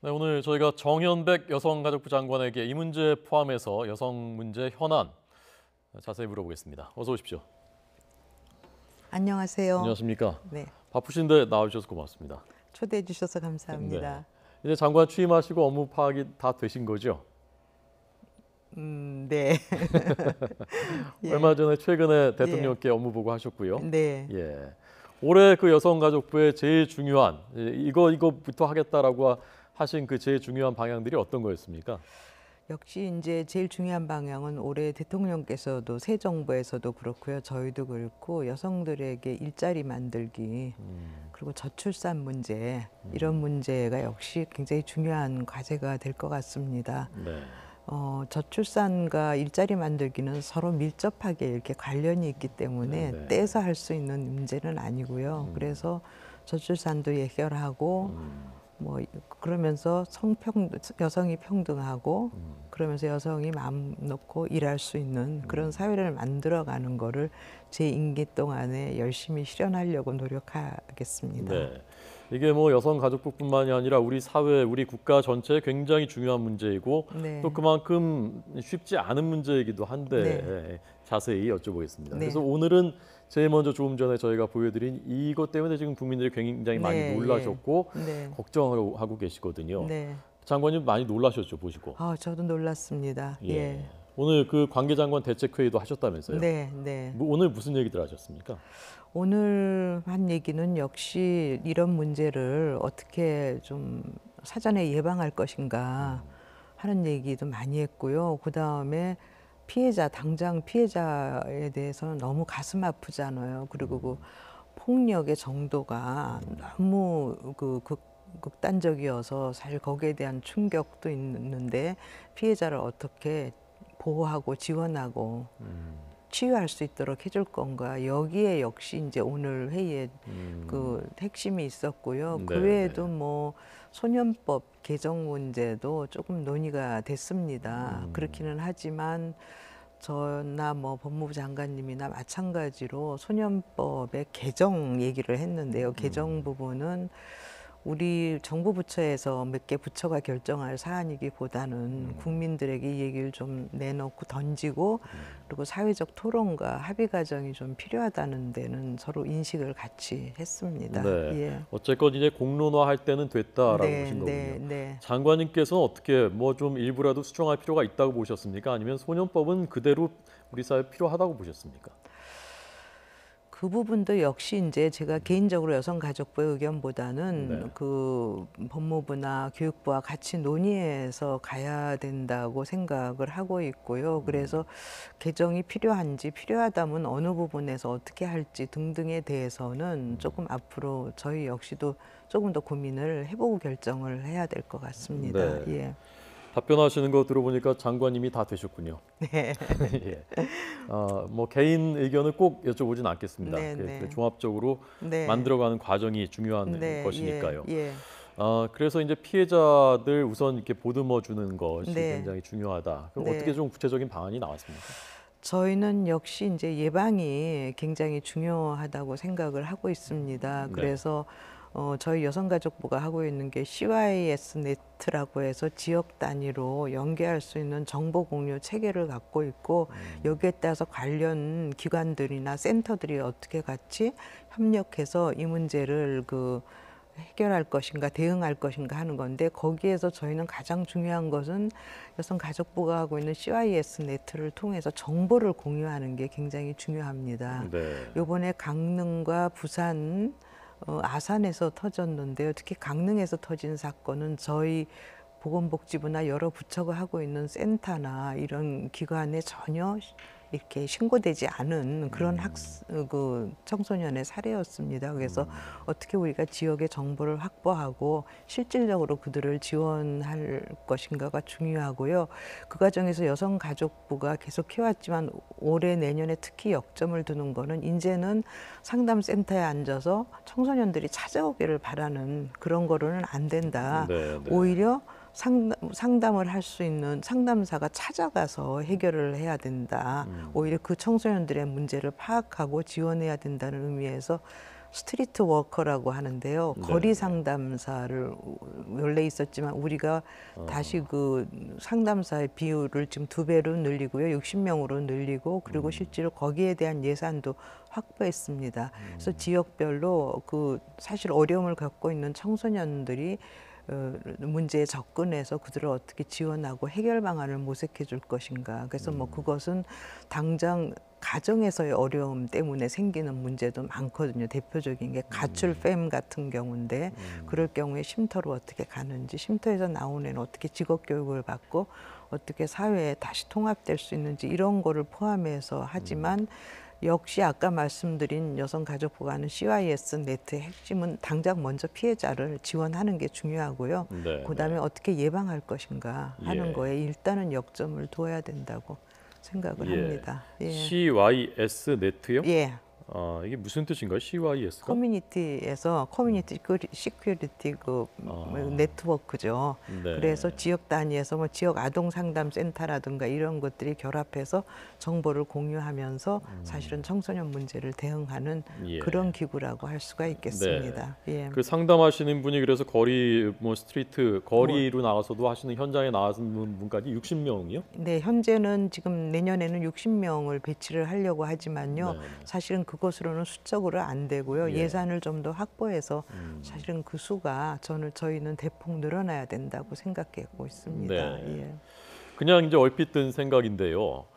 네, 오늘 저희가 정현백 여성가족부 장관에게 이 문제 포함해서 여성 문제 현안 자세히 물어보겠습니다. 어서 오십시오. 안녕하세요. 안녕하십니까? 네, 바쁘신데 나와주셔서 고맙습니다. 초대해 주셔서 네. 감사합니다. 이제 장관 취임하시고 업무 파악이 다 되신 거죠? 네. 예, 얼마 전에 최근에 예, 대통령께 업무 보고하셨고요. 네. 예. 올해 그 여성가족부의 제일 중요한 이거부터 하겠다라고 하신 그 제일 중요한 방향들이 어떤 거였습니까? 역시 이제 제일 중요한 방향은 올해 대통령께서도 새 정부에서도 그렇고요. 저희도 그렇고 여성들에게 일자리 만들기 그리고 저출산 문제 이런 문제가 역시 굉장히 중요한 과제가 될 것 같습니다. 네. 저출산과 일자리 만들기는 서로 밀접하게 이렇게 관련이 있기 때문에 네. 떼서 할 수 있는 문제는 아니고요. 그래서 저출산도 해결하고 뭐 그러면서 여성이 평등하고 그러면서 여성이 마음 놓고 일할 수 있는 그런 사회를 만들어가는 거를 제 임기 동안에 열심히 실현하려고 노력하겠습니다. 네. 이게 뭐 여성가족부뿐만이 아니라 우리 사회, 우리 국가 전체에 굉장히 중요한 문제이고 네. 또 그만큼 쉽지 않은 문제이기도 한데 네. 자세히 여쭤보겠습니다. 네. 그래서 오늘은 제일 먼저 조금 전에 저희가 보여드린 이것 때문에 지금 국민들이 굉장히 많이 네, 놀라셨고 네. 걱정하고 계시거든요. 네. 장관님 많이 놀라셨죠, 보시고. 저도 놀랐습니다. 예. 오늘 그 관계장관 대책회의도 하셨다면서요? 네, 네. 오늘 무슨 얘기들 하셨습니까? 오늘 한 얘기는 역시 이런 문제를 어떻게 좀 사전에 예방할 것인가 하는 얘기도 많이 했고요. 그 다음에 당장 피해자에 대해서는 너무 가슴 아프잖아요. 그리고 그 폭력의 정도가 너무 극단적이어서 사실 거기에 대한 충격도 있는데 피해자를 어떻게 보호하고 지원하고 치유할 수 있도록 해줄 건가. 여기에 역시 이제 오늘 회의에 그 핵심이 있었고요. 그 네, 외에도 뭐 소년법 개정 문제도 조금 논의가 됐습니다. 그렇기는 하지만 저나 뭐 법무부 장관님이나 마찬가지로 소년법의 개정 얘기를 했는데요. 개정 부분은 우리 정부 부처에서 몇 개 부처가 결정할 사안이기보다는 국민들에게 이 얘기를 좀 내놓고 던지고 그리고 사회적 토론과 합의 과정이 좀 필요하다는 데는 서로 인식을 같이 했습니다. 네. 예. 어쨌건 이제 공론화할 때는 됐다라고 네, 보신 거군요. 네, 네. 장관님께서는 어떻게 뭐 좀 일부라도 수정할 필요가 있다고 보셨습니까? 아니면 소년법은 그대로 우리 사회에 필요하다고 보셨습니까? 그 부분도 역시 이제 제가 개인적으로 여성가족부의 의견보다는 네. 그 법무부나 교육부와 같이 논의해서 가야 된다고 생각을 하고 있고요. 그래서 개정이 필요하다면 어느 부분에서 어떻게 할지 등등에 대해서는 조금 앞으로 저희 역시도 조금 더 고민을 해보고 결정을 해야 될 것 같습니다. 네. 예. 답변하시는 거 들어보니까 장관님이 다 되셨군요. 네. 예. 뭐 개인 의견을 꼭 여쭤보진 않겠습니다. 네, 네. 종합적으로 네. 만들어가는 과정이 중요한 네, 것이니까요. 예, 예. 그래서 이제 피해자들 우선 이렇게 보듬어 주는 것이 네. 굉장히 중요하다. 그럼 네. 어떻게 좀 구체적인 방안이 나왔습니까? 저희는 역시 이제 예방이 굉장히 중요하다고 생각을 하고 있습니다. 네. 그래서 저희 여성가족부가 하고 있는 게 CYS 네트라고 해서 지역 단위로 연계할 수 있는 정보 공유 체계를 갖고 있고 여기에 따라서 관련 기관들이나 센터들이 어떻게 같이 협력해서 이 문제를 해결할 것인가 대응할 것인가 하는 건데 거기에서 저희는 가장 중요한 것은 여성가족부가 하고 있는 CYS 네트를 통해서 정보를 공유하는 게 굉장히 중요합니다. 네. 이번에 강릉과 부산, 아산에서 터졌는데요. 특히 강릉에서 터진 사건은 저희 보건복지부나 여러 부처가 하고 있는 센터나 이런 기관에 전혀 이렇게 신고되지 않은 그런 청소년의 사례였습니다. 그래서 어떻게 우리가 지역의 정보를 확보하고 실질적으로 그들을 지원할 것인가가 중요하고요. 그 과정에서 여성가족부가 계속 해왔지만 올해 내년에 특히 역점을 두는 거는 이제는 상담센터에 앉아서 청소년들이 찾아오기를 바라는 그런 거로는 안 된다. 네, 네. 오히려 상담을 할 수 있는 상담사가 찾아가서 해결을 해야 된다. 오히려 그 청소년들의 문제를 파악하고 지원해야 된다는 의미에서 스트리트 워커라고 하는데요. 네. 거리 상담사를 원래 있었지만 우리가 다시 그 상담사의 비율을 지금 2배로 늘리고요. 60명으로 늘리고 그리고 실제로 거기에 대한 예산도 확보했습니다. 그래서 지역별로 그 사실 어려움을 갖고 있는 청소년들이 문제에 접근해서 그들을 어떻게 지원하고 해결 방안을 모색해 줄 것인가. 그래서 뭐 그것은 당장 가정에서의 어려움 때문에 생기는 문제도 많거든요. 대표적인 게 가출팸 같은 경우인데 그럴 경우에 쉼터로 어떻게 가는지, 쉼터에서 나온 애는 어떻게 직업 교육을 받고 어떻게 사회에 다시 통합될 수 있는지 이런 거를 포함해서 하지만 역시 아까 말씀드린 여성가족부가 CYS 네트의 핵심은 당장 먼저 피해자를 지원하는 게 중요하고요. 네, 그다음에 네. 어떻게 예방할 것인가 하는 예. 거에 일단은 역점을 둬야 된다고 생각을 예. 합니다. 예. CYS 네트요? 예. 이게 무슨 뜻인가요? CYS가? 커뮤니티에서 커뮤니티 시큐리티 그 네트워크죠. 네. 그래서 지역 단위에서 뭐 지역 아동 상담 센터라든가 이런 것들이 결합해서 정보를 공유하면서 사실은 청소년 문제를 대응하는 예. 그런 기구라고 할 수가 있겠습니다. 예. 그 상담하시는 분이 그래서 거리 뭐 스트리트 거리로 나가서도 하시는 현장에 나가는 분까지 60명이요? 네, 현재는 지금 내년에는 60명을 배치를 하려고 하지만요. 네. 사실은 그것으로는 수적으로 안 되고요. 예. 예산을 좀 더 확보해서 사실은 그 수가 저희는 대폭 늘어나야 된다고 생각하고 있습니다. 네. 예. 그냥 이제 얼핏 든 생각인데요.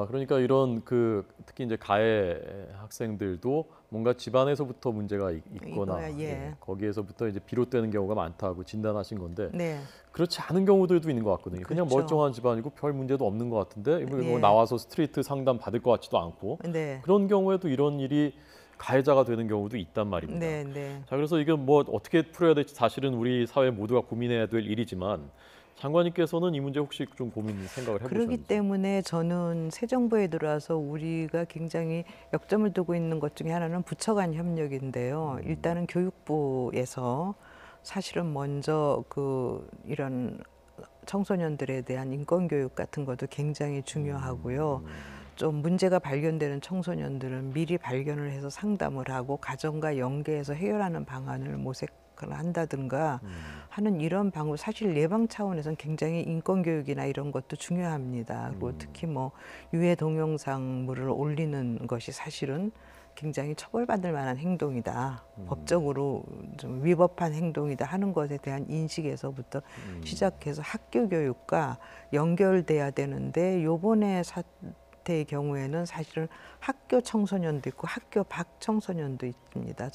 그러니까 이런 그 특히 이제 가해 학생들도 뭔가 집안에서부터 문제가 있거나 이거야, 예. 거기에서부터 이제 비롯되는 경우가 많다고 진단하신 건데 네. 그렇지 않은 경우들도 있는 것 같거든요. 그냥 그렇죠. 멀쩡한 집안이고 별 문제도 없는 것 같은데 뭐 예. 나와서 스트리트 상담 받을 것 같지도 않고 네. 그런 경우에도 이런 일이 가해자가 되는 경우도 있단 말입니다. 네, 네. 자, 그래서 이게 뭐 어떻게 풀어야 될지 사실은 우리 사회 모두가 고민해야 될 일이지만 장관님께서는 이 문제 혹시 좀 고민 생각을 해보셨는지? 그렇기 때문에 저는 새 정부에 들어와서 우리가 굉장히 역점을 두고 있는 것 중에 하나는 부처 간 협력인데요. 일단은 교육부에서 사실은 먼저 이런 청소년들에 대한 인권 교육 같은 것도 굉장히 중요하고요. 좀 문제가 발견되는 청소년들은 미리 발견을 해서 상담을 하고 가정과 연계해서 해결하는 방안을 모색을 한다든가 하는 이런 방법, 사실 예방 차원에서는 굉장히 인권 교육이나 이런 것도 중요합니다. 그리고 특히 뭐 유해 동영상물을 올리는 것이 사실은 굉장히 처벌받을 만한 행동이다. 법적으로 좀 위법한 행동이다 하는 것에 대한 인식에서부터 시작해서 학교 교육과 연결돼야 되는데 요번에 사태의 경우에는 사실은 학교 청소년도 있고 학교 밖 청소년도 있습니다.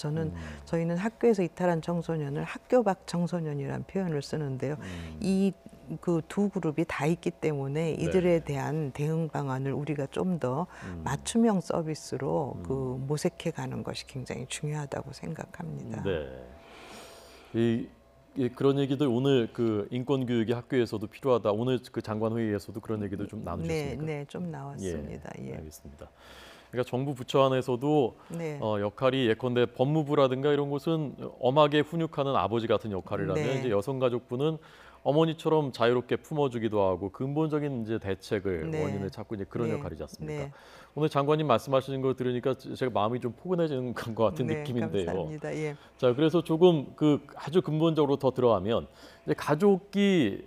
저희는 학교에서 이탈한 청소년을 학교 밖 청소년이라는 표현을 쓰는데요. 이 그 두 그룹이 다 있기 때문에 이들에 대한 대응 방안을 우리가 좀 더 맞춤형 서비스로 모색해 가는 것이 굉장히 중요하다고 생각합니다. 네. 그런 얘기들 오늘 그 인권 교육이 학교에서도 필요하다. 오늘 그 장관 회의에서도 그런 얘기들 좀 나누셨습니까? 네, 좀 나왔습니다. 예. 알겠습니다. 그러니까 정부 부처 안에서도 네. 역할이 예컨대 법무부라든가 이런 곳은 엄하게 훈육하는 아버지 같은 역할을 하면 네. 이제 여성가족부는 어머니처럼 자유롭게 품어주기도 하고 근본적인 이제 대책을 네. 원인을 찾고 이제 그런 네. 역할이지 않습니까? 네. 오늘 장관님 말씀하시는 거 들으니까 제가 마음이 좀 포근해지는 것 같은 네, 느낌인데요. 감사합니다. 예. 자, 그래서 조금 아주 근본적으로 더 들어가면 이제 가족이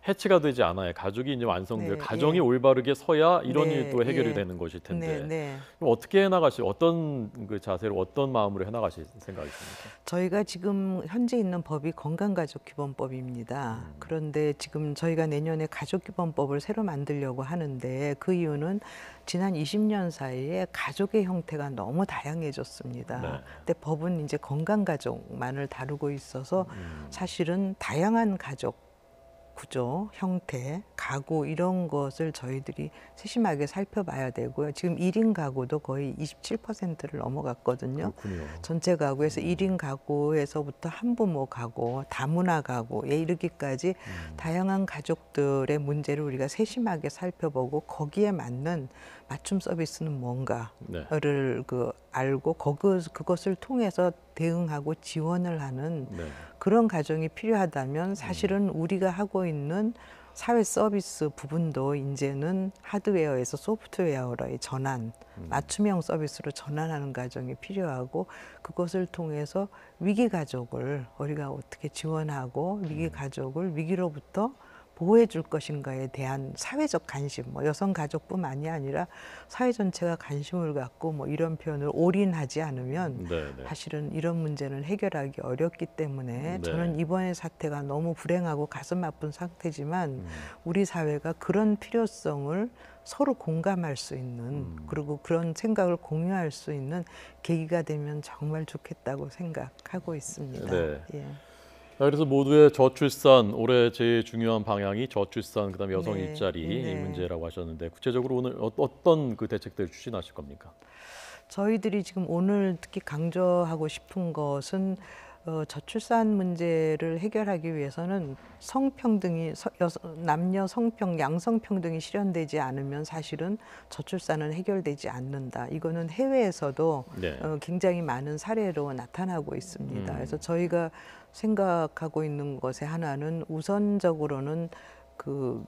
해체가 되지 않아요. 가족이 이제 완성돼요. 네, 가정이 예. 올바르게 서야 이런 네, 일도 해결이 예. 되는 것일 텐데 네. 그럼 어떻게 해나가실 어떤 그 자세로 어떤 마음으로 해나가실 생각이십니까? 저희가 지금 현재 있는 법이 건강가족기본법입니다. 그런데 지금 저희가 내년에 가족기본법을 새로 만들려고 하는데 그 이유는 지난 20년 사이에 가족의 형태가 너무 다양해졌습니다. 네. 근데 법은 이제 건강가족만을 다루고 있어서 사실은 다양한 가족 구조, 형태, 가구 이런 것을 저희들이 세심하게 살펴봐야 되고요. 지금 1인 가구도 거의 27%를 넘어갔거든요. 그렇군요. 전체 가구에서 1인 가구에서부터 한부모 가구, 다문화 가구에 이르기까지 다양한 가족들의 문제를 우리가 세심하게 살펴보고 거기에 맞는 맞춤 서비스는 뭔가를 알고 그것을 통해서 대응하고 지원을 하는 네. 그런 가정이 필요하다면 사실은 우리가 하고 있는 사회 서비스 부분도 이제는 하드웨어에서 소프트웨어로의 전환, 맞춤형 서비스로 전환하는 과정이 필요하고 그것을 통해서 위기 가족을 우리가 어떻게 지원하고 위기 가족을 위기로부터 보호해 줄 것인가에 대한 사회적 관심, 뭐 여성 가족뿐만이 아니라 사회 전체가 관심을 갖고 뭐 이런 표현을 올인하지 않으면 네, 네. 사실은 이런 문제는 해결하기 어렵기 때문에 네. 저는 이번의 사태가 너무 불행하고 가슴 아픈 상태지만 우리 사회가 그런 필요성을 서로 공감할 수 있는 그리고 그런 생각을 공유할 수 있는 계기가 되면 정말 좋겠다고 생각하고 있습니다. 네. 예. 그래서 모두의 저출산, 올해 제일 중요한 방향이 저출산, 그다음에 여성 네, 일자리 이 네. 문제라고 하셨는데 구체적으로 오늘 어떤 그 대책들을 추진하실 겁니까? 저희들이 지금 오늘 특히 강조하고 싶은 것은 저출산 문제를 해결하기 위해서는 성평등이 남녀 양성평등이 실현되지 않으면 사실은 저출산은 해결되지 않는다. 이거는 해외에서도 네. 굉장히 많은 사례로 나타나고 있습니다. 그래서 저희가 생각하고 있는 것의 하나는 우선적으로는 그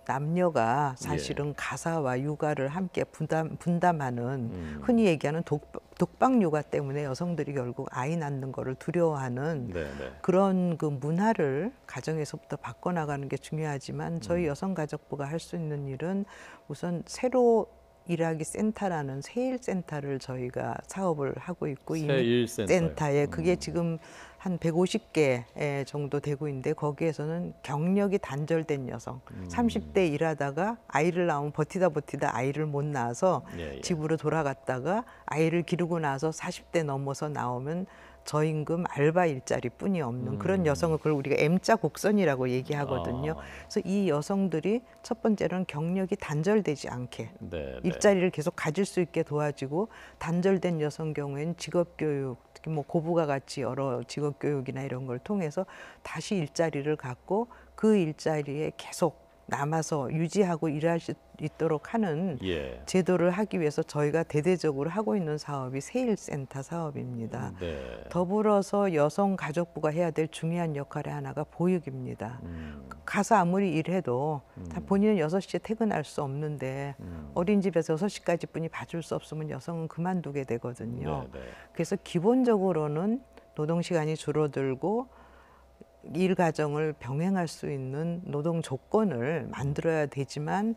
남녀가 사실은 가사와 육아를 함께 분담하는 흔히 얘기하는 독박 육아 때문에 여성들이 결국 아이 낳는 거를 두려워하는 네, 네. 그런 그 문화를 가정에서부터 바꿔나가는 게 중요하지만 저희 여성가족부가 할 수 있는 일은 우선 새로 일하기 센터라는 세일센터를 저희가 사업을 하고 있고 세일센터요. 센터에 그게 지금 한 150개 정도 되고 있는데 거기에서는 경력이 단절된 여성 30대 일하다가 아이를 낳으면 버티다 아이를 못 낳아서 예, 예. 집으로 돌아갔다가 아이를 기르고 나서 40대 넘어서 나오면 저임금 알바 일자리뿐이 없는 그런 여성을 그걸 우리가 M자 곡선이라고 얘기하거든요. 그래서 이 여성들이 첫 번째로는 경력이 단절되지 않게 네, 네. 일자리를 계속 가질 수 있게 도와주고 단절된 여성 경우에는 직업교육, 특히 뭐 고부가 같이 여러 직업교육이나 이런 걸 통해서 다시 일자리를 갖고 그 일자리에 계속 남아서 유지하고 일할 수 있도록 하는 예. 제도를 하기 위해서 저희가 대대적으로 하고 있는 사업이 세일센터 사업입니다. 네. 더불어서 여성가족부가 해야 될 중요한 역할의 하나가 보육입니다. 가서 아무리 일해도 다 본인은 6시에 퇴근할 수 없는데 어린이집에서 6시까지 뿐이 봐줄 수 없으면 여성은 그만두게 되거든요. 네, 네. 그래서 기본적으로는 노동시간이 줄어들고 일 가정을 병행할 수 있는 노동 조건을 만들어야 되지만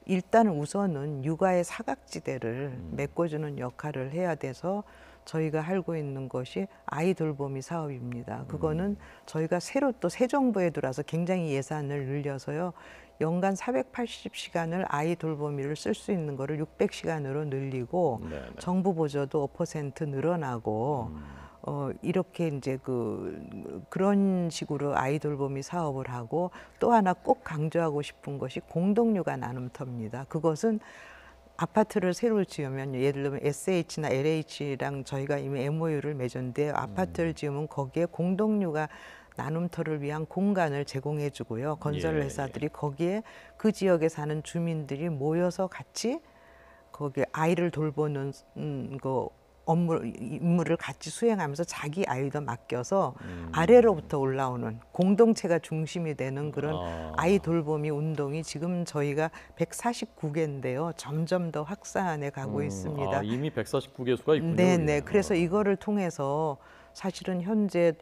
일단 우선은 육아의 사각지대를 메꿔주는 역할을 해야 돼서 저희가 하고 있는 것이 아이 돌보미 사업입니다. 그거는 저희가 새로 또 새 정부에 들어와서 굉장히 예산을 늘려서요. 연간 480시간을 아이 돌보미를 쓸 수 있는 거를 600시간으로 늘리고 네, 네. 정부 보조도 5% 늘어나고 이렇게 이제 그런 식으로 아이 돌보미 사업을 하고 또 하나 꼭 강조하고 싶은 것이 공동육아 나눔터입니다. 그것은 아파트를 새로 지으면 예를 들면 SH나 LH랑 저희가 이미 MOU를 맺었는데 아파트를 지으면 거기에 공동육아 나눔터를 위한 공간을 제공해 주고요. 건설 회사들이 거기에 그 지역에 사는 주민들이 모여서 같이 거기에 아이를 돌보는 임무를 같이 수행하면서 자기 아이도 맡겨서 아래로부터 올라오는 공동체가 중심이 되는 그런 아이 돌보미 운동이 지금 저희가 149개인데요. 점점 더 확산해 가고 있습니다. 이미 149개소가 있군요. 네네. 그래서 이거를 통해서 사실은 현재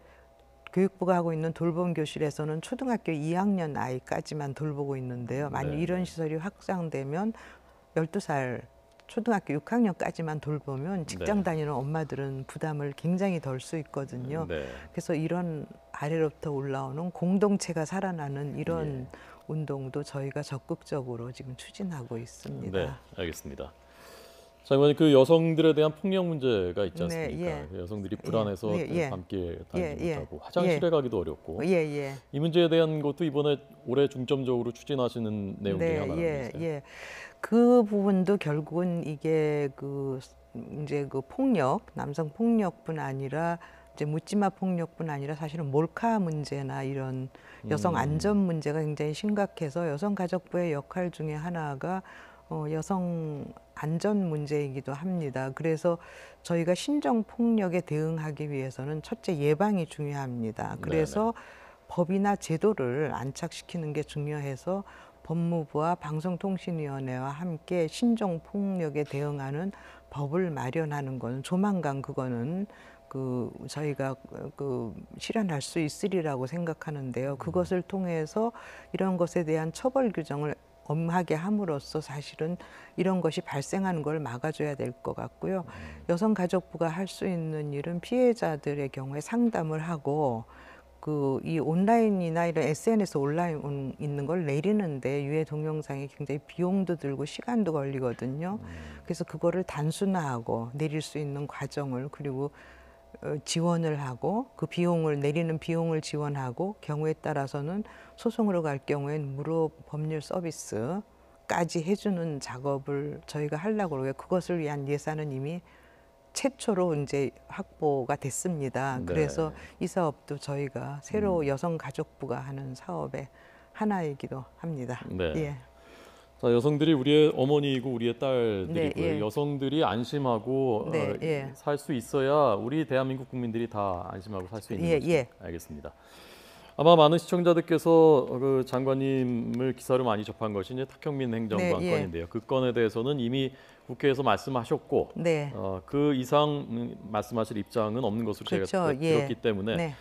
교육부가 하고 있는 돌봄 교실에서는 초등학교 2학년 아이까지만 돌보고 있는데요. 만약 이런 시설이 확장되면 12살 초등학교 6학년까지만 돌보면 직장 다니는 엄마들은 부담을 굉장히 덜 수 있거든요. 네. 그래서 이런 아래로부터 올라오는 공동체가 살아나는 이런 운동도 저희가 적극적으로 지금 추진하고 있습니다. 네, 알겠습니다. 장관님, 그 여성들에 대한 폭력 문제가 있지 않습니까? 그 여성들이 불안해서 밤길 다니지 못하고 화장실에 가기도 어렵고 이 문제에 대한 것도 이번에 올해 중점적으로 추진하시는 내용 중에 하나입니다. 그 부분도 결국은 이게 이제 폭력, 남성 폭력뿐 아니라 이제 묻지마 폭력뿐 아니라 사실은 몰카 문제나 이런 여성 안전 문제가 굉장히 심각해서 여성가족부의 역할 중에 하나가 여성 안전 문제이기도 합니다. 그래서 저희가 신종 폭력에 대응하기 위해서는 첫째 예방이 중요합니다. 그래서 네네. 법이나 제도를 안착시키는 게 중요해서 법무부와 방송통신위원회와 함께 신종 폭력에 대응하는 법을 마련하는 건 조만간 그거는 저희가 실현할 수 있으리라고 생각하는데요. 그것을 통해서 이런 것에 대한 처벌 규정을 엄하게 함으로써 사실은 이런 것이 발생하는 걸 막아줘야 될 것 같고요. 여성가족부가 할 수 있는 일은 피해자들의 경우에 상담을 하고 이 온라인이나 이런 SNS 온라인 있는 걸 내리는데 유해 동영상이 굉장히 비용도 들고 시간도 걸리거든요. 그래서 그거를 단순화하고 내릴 수 있는 과정을 그리고 지원을 하고 그 비용을 내리는 비용을 지원하고 경우에 따라서는 소송으로 갈 경우엔 무료 법률 서비스까지 해주는 작업을 저희가 하려고 그러고요. 그것을 위한 예산은 이미 최초로 이제 확보가 됐습니다. 네. 그래서 이 사업도 저희가 새로 여성가족부가 하는 사업의 하나이기도 합니다. 네. 예. 자, 여성들이 우리의 어머니이고 우리의 딸들이고요. 네, 예. 여성들이 안심하고 네, 예. 살 수 있어야 우리 대한민국 국민들이 다 안심하고 살 수 있는 예, 것이 예. 알겠습니다. 아마 많은 시청자들께서 그 장관님을 기사로 많이 접한 것이 이제 탁형민 행정관 네, 예. 건인데요. 그 건에 대해서는 이미 국회에서 말씀하셨고 네. 그 이상 말씀하실 입장은 없는 것으로 그렇죠. 제가 들었기 때문에 네.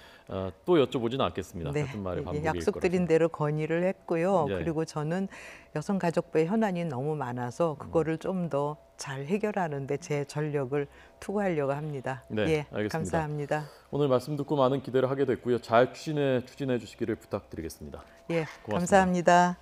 또 여쭤보지는 않겠습니다. 네. 같은 말의 반복일 약속드린 대로 건의를 했고요. 예. 그리고 저는 여성가족부의 현안이 너무 많아서 그거를 좀 더 잘 해결하는 데 제 전력을 투구하려고 합니다. 네, 예, 알겠습니다. 감사합니다. 오늘 말씀 듣고 많은 기대를 하게 됐고요. 잘 추진해 주시기를 부탁드리겠습니다. 예, 고맙습니다. 감사합니다.